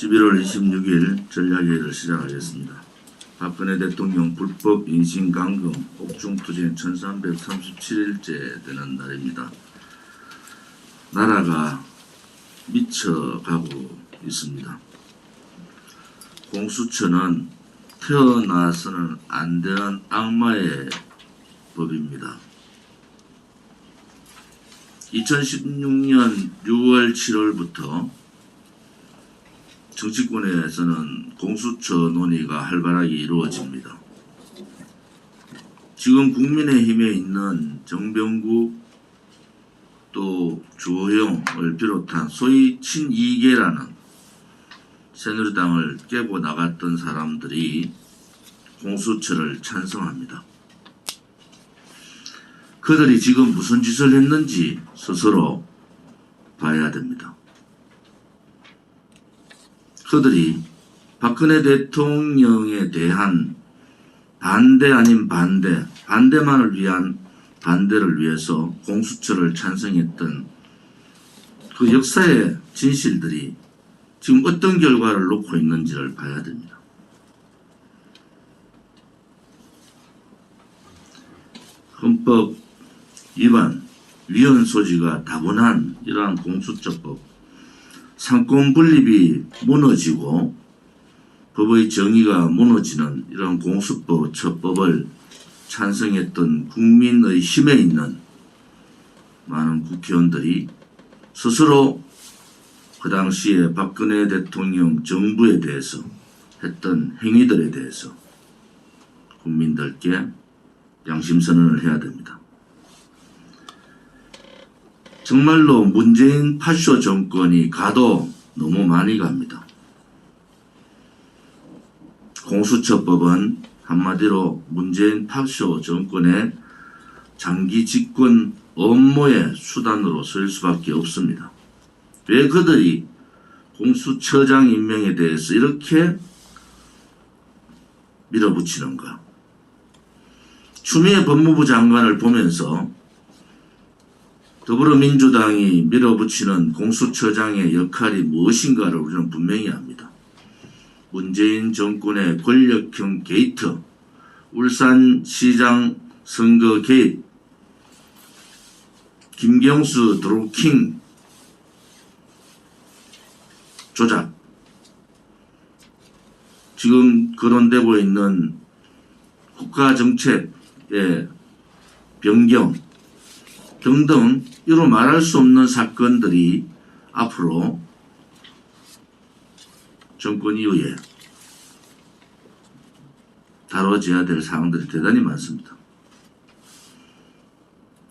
11월 26일 전략회의를 시작하겠습니다. 박근혜 대통령 불법 인신감금 옥중투쟁 1337일째 되는 날입니다. 나라가 미쳐가고 있습니다. 공수처는 태어나서는 안 되는 악마의 법입니다. 2016년 6월 7월부터 정치권에서는 공수처 논의가 활발하게 이루어집니다. 지금 국민의힘에 있는 정병국 또 주호영을 비롯한 소위 친이계라는 새누리당을 깨고 나갔던 사람들이 공수처를 찬성합니다. 그들이 지금 무슨 짓을 했는지 스스로 봐야 됩니다. 그들이 박근혜 대통령에 대한 반대 아닌 반대, 반대만을 위한 반대를 위해서 공수처를 찬성했던 그 역사의 진실들이 지금 어떤 결과를 놓고 있는지를 봐야 됩니다. 헌법 위반, 위헌 소지가 다분한 이러한 공수처법, 상권 분립이 무너지고 법의 정의가 무너지는 이런 공수처법을 찬성했던 국민의 힘에 있는 많은 국회의원들이 스스로 그 당시에 박근혜 대통령 정부에 대해서 했던 행위들에 대해서 국민들께 양심선언을 해야 됩니다. 정말로 문재인 파쇼 정권이 가도 너무 많이 갑니다. 공수처법은 한마디로 문재인 파쇼 정권의 장기 집권 업무의 수단으로 쓸 수밖에 없습니다. 왜 그들이 공수처장 임명에 대해서 이렇게 밀어붙이는가? 추미애 법무부 장관을 보면서 더불어민주당이 밀어붙이는 공수처장의 역할이 무엇인가를 우리는 분명히 압니다. 문재인 정권의 권력형 게이트, 울산시장 선거 개입, 김경수 드루킹 조작, 지금 거론되고 있는 국가정책의 변경 등등 이로 말할 수 없는 사건들이 앞으로 정권 이후에 다뤄져야 될 사항들이 대단히 많습니다.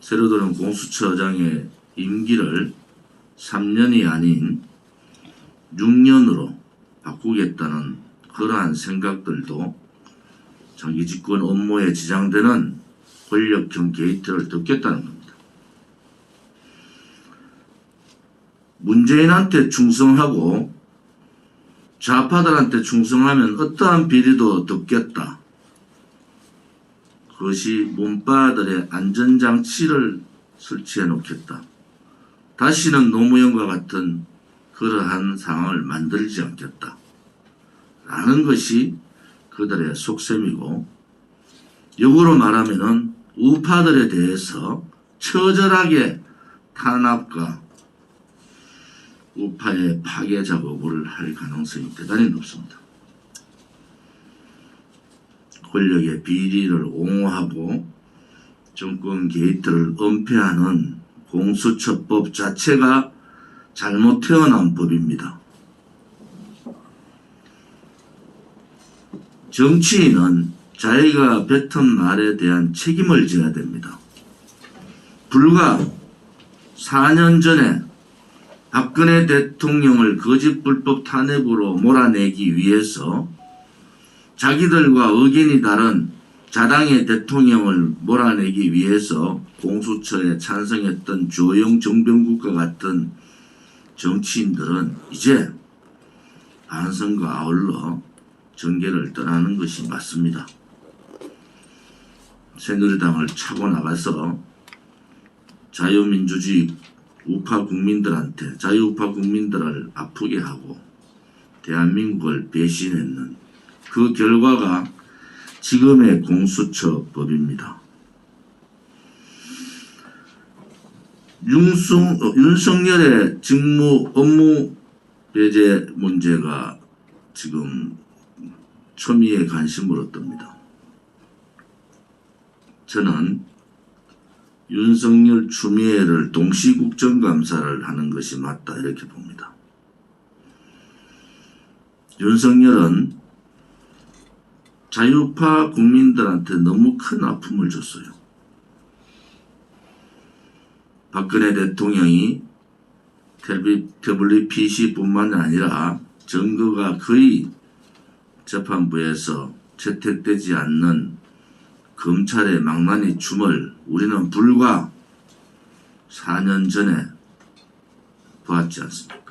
새로 들은 공수처장의 임기를 3년이 아닌 6년으로 바꾸겠다는 그러한 생각들도 장기 집권 업무에 지장되는 권력형 게이트를 덮겠다는 겁니다. 문재인한테 충성하고 좌파들한테 충성하면 어떠한 비리도 덮겠다. 그것이 문바들의 안전장치를 설치해 놓겠다. 다시는 노무현과 같은 그러한 상황을 만들지 않겠다. 라는 것이 그들의 속셈이고, 역으로 말하면은 우파들에 대해서 처절하게 탄압과 우파의 파괴 작업을 할 가능성이 대단히 높습니다. 권력의 비리를 옹호하고 정권 게이트를 은폐하는 공수처법 자체가 잘못 태어난 법입니다. 정치인은 자기가 뱉은 말에 대한 책임을 져야 됩니다. 불과 4년 전에 박근혜 대통령을 거짓 불법 탄핵으로 몰아내기 위해서 자기들과 의견이 다른 자당의 대통령을 몰아내기 위해서 공수처에 찬성했던 주호영 정병국과 같은 정치인들은 이제 반성과 아울러 정계를 떠나는 것이 맞습니다. 새누리당을 차고 나가서 자유민주주의 우파 국민들한테 자유우파 국민들을 아프게 하고 대한민국을 배신했는 그 결과가 지금의 공수처법입니다. 윤석열의 업무 배제 문제가 지금 초미의 관심을 얻습니다. 저는 윤석열, 추미애를 동시 국정감사를 하는 것이 맞다 이렇게 봅니다. 윤석열은 자유파 국민들한테 너무 큰 아픔을 줬어요. 박근혜 대통령이 태블릿 PC뿐만 아니라 증거가 거의 재판부에서 채택되지 않는 검찰의 망나니 춤을 우리는 불과 4년 전에 보았지 않습니까?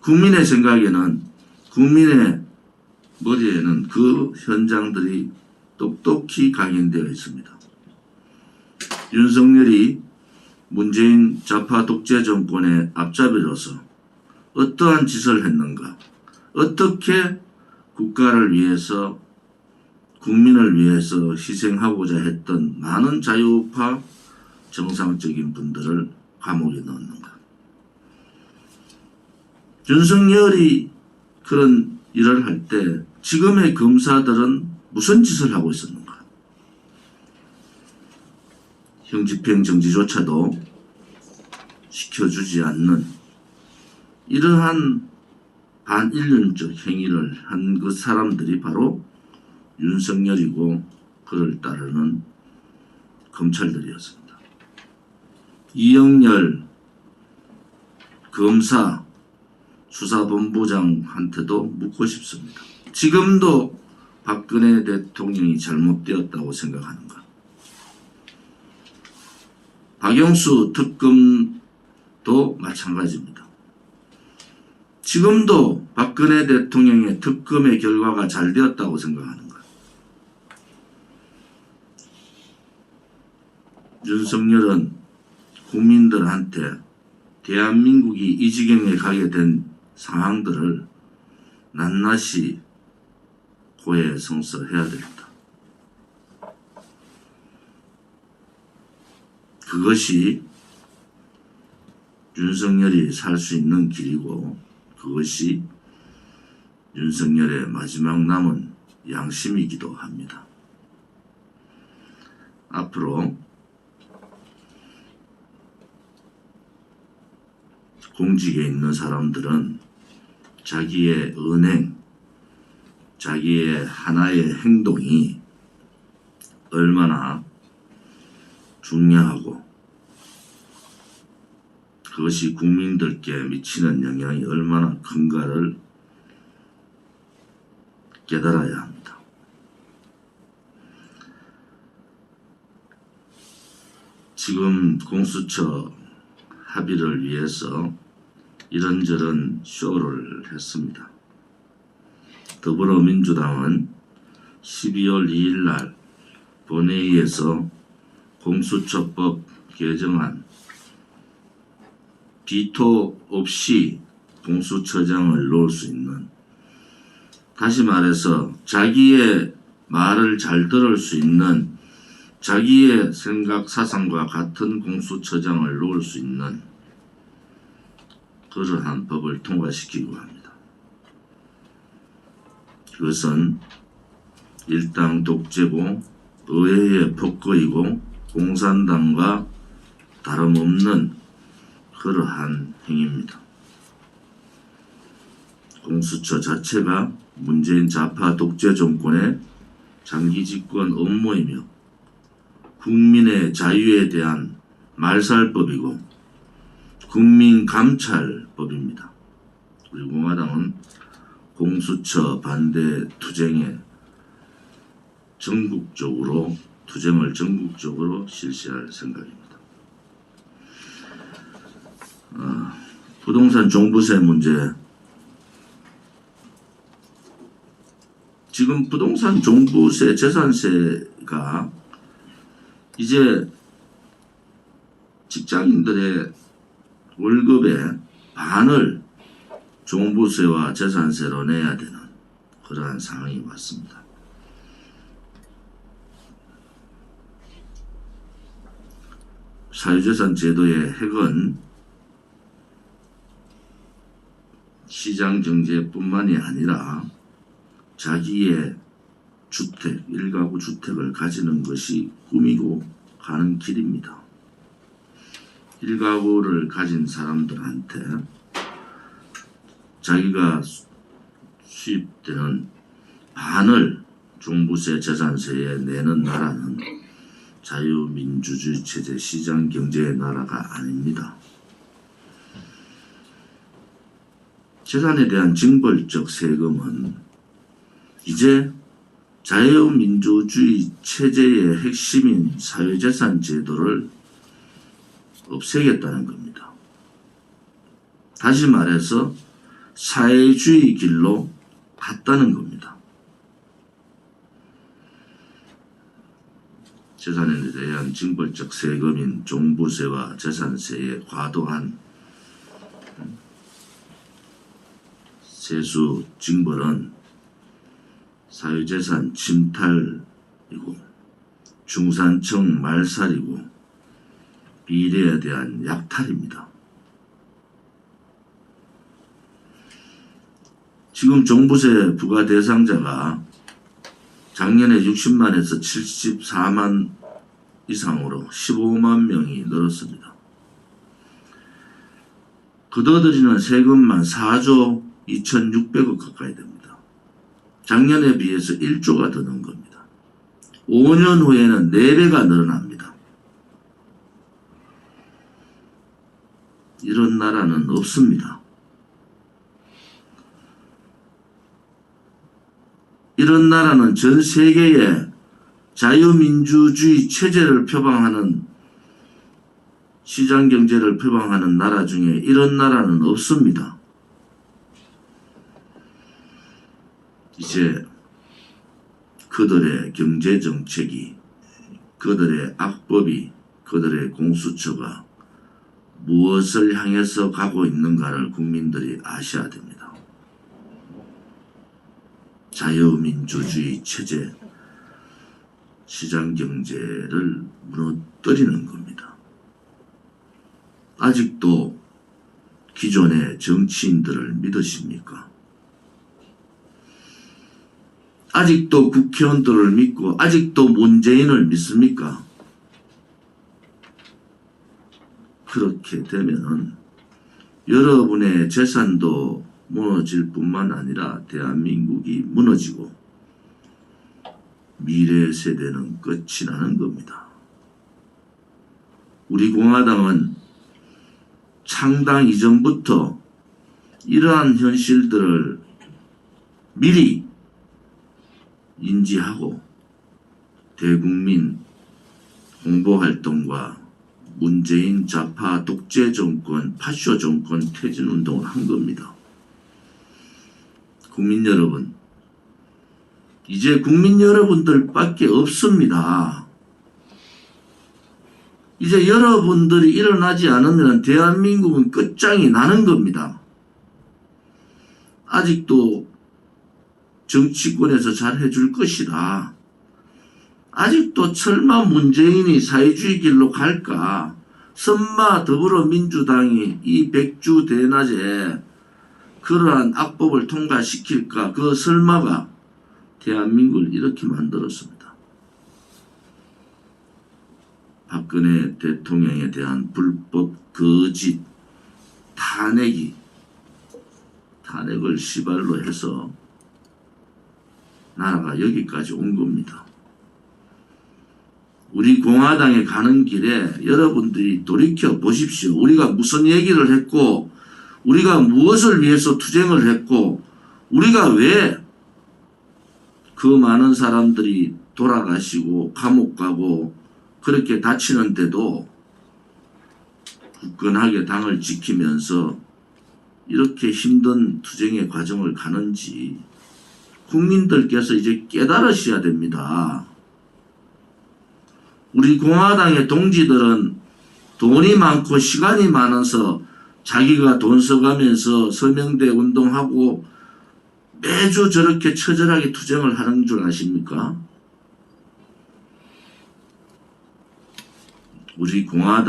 국민의 생각에는, 국민의 머리에는 그 현장들이 똑똑히 각인되어 있습니다. 윤석열이 문재인 좌파 독재 정권의 앞잡이로서 어떠한 짓을 했는가, 어떻게 국가를 위해서, 국민을 위해서 희생하고자 했던 많은 자유파 정상적인 분들을 감옥에 넣었는가. 윤석열이 그런 일을 할 때 지금의 검사들은 무슨 짓을 하고 있었는가. 형집행 정지조차도 시켜주지 않는 이러한 반인륜적 행위를 한 그 사람들이 바로 윤석열이고 그를 따르는 검찰들이었습니다. 이영렬 검사 수사본부장한테도 묻고 싶습니다. 지금도 박근혜 대통령이 잘못되었다고 생각하는가? 박영수 특검도 마찬가지입니다. 지금도 박근혜 대통령의 특검의 결과가 잘 되었다고 생각하는가? 윤석열은 국민들한테 대한민국이 이 지경에 가게 된 상황들을 낱낱이 고해성사해야 됩니다. 그것이 윤석열이 살 수 있는 길이고 그것이 윤석열의 마지막 남은 양심이기도 합니다. 앞으로 공직에 있는 사람들은 자기의 언행, 자기의 하나의 행동이 얼마나 중요하고 그것이 국민들께 미치는 영향이 얼마나 큰가를 깨달아야 합니다. 지금 공수처 합의를 위해서 이런저런 쇼를 했습니다. 더불어민주당은 12월 2일 날 본회의에서 공수처법 개정안 비토 없이 공수처장을 놓을 수 있는, 다시 말해서 자기의 말을 잘 들을 수 있는, 자기의 생각 사상과 같은 공수처장을 놓을 수 있는 그러한 법을 통과시키고 합니다. 그것은 일당 독재고 의회의 폭거이고 공산당과 다름없는 그러한 행위입니다. 공수처 자체가 문재인 좌파 독재 정권의 장기 집권 업무이며 국민의 자유에 대한 말살법이고 국민감찰법입니다. 우리 공화당은 공수처 반대 투쟁을 전국적으로 실시할 생각입니다. 부동산 종부세 문제. 지금 부동산 종부세, 재산세가 이제 직장인들의 월급의 반을 종부세와 재산세로 내야 되는 그러한 상황이 왔습니다. 사유재산 제도의 핵은 시장경제뿐만이 아니라 자기의 주택, 일가구 주택을 가지는 것이 꿈이고 가는 길입니다. 일가구를 가진 사람들한테 자기가 수입되는 반을 종부세, 재산세에 내는 나라는 자유민주주의 체제 시장경제의 나라가 아닙니다. 재산에 대한 징벌적 세금은 이제 자유민주주의 체제의 핵심인 사유재산 제도를 없애겠다는 겁니다. 다시 말해서 사회주의 길로 갔다는 겁니다. 재산에 대한 징벌적 세금인 종부세와 재산세의 과도한 세수 징벌은 사유재산 침탈이고 중산층 말살이고 비리에 대한 약탈입니다. 지금 종부세 부과 대상자가 작년에 60만에서 74만 이상으로 15만 명이 늘었습니다. 거둬들이는 세금만 4조 2,600억 가까이 됩니다. 작년에 비해서 1조가 더 는 겁니다. 5년 후에는 4배가 늘어납니다. 이런 나라는 없습니다. 이런 나라는 전 세계에 자유민주주의 체제를 표방하는 시장경제를 표방하는 나라 중에 이런 나라는 없습니다. 이제 그들의 경제정책이, 그들의 악법이, 그들의 공수처가 무엇을 향해서 가고 있는가를 국민들이 아셔야 됩니다. 자유민주주의 체제, 시장경제를 무너뜨리는 겁니다. 아직도 기존의 정치인들을 믿으십니까? 아직도 국회의원들을 믿고 아직도 문재인을 믿습니까? 그렇게 되면은 여러분의 재산도 무너질 뿐만 아니라 대한민국이 무너지고 미래 세대는 끝이 나는 겁니다. 우리 공화당은 창당 이전부터 이러한 현실들을 미리 인지하고 대국민 홍보활동과 문재인 좌파 독재 정권, 파쇼 정권 퇴진 운동을 한 겁니다. 국민 여러분, 이제 국민 여러분들밖에 없습니다. 이제 여러분들이 일어나지 않으면 대한민국은 끝장이 나는 겁니다. 아직도 정치권에서 잘 해줄 것이라, 아직도 설마 문재인이 사회주의 길로 갈까? 설마 더불어민주당이 이 백주 대낮에 그러한 악법을 통과시킬까? 그 설마가 대한민국을 이렇게 만들었습니다. 박근혜 대통령에 대한 불법 거짓 탄핵을 시발로 해서 나라가 여기까지 온 겁니다. 우리 공화당에 가는 길에 여러분들이 돌이켜 보십시오. 우리가 무슨 얘기를 했고, 우리가 무엇을 위해서 투쟁을 했고, 우리가 왜 그 많은 사람들이 돌아가시고 감옥 가고 그렇게 다치는데도 굳건하게 당을 지키면서 이렇게 힘든 투쟁의 과정을 가는지 국민들께서 이제 깨달으셔야 됩니다. 우리 공화당의 동지들은 돈이 많고 시간이 많아서 자기가 돈 써가면서 서명대 운동하고 매주 저렇게 처절하게 투쟁을 하는 줄 아십니까? 우리 공화당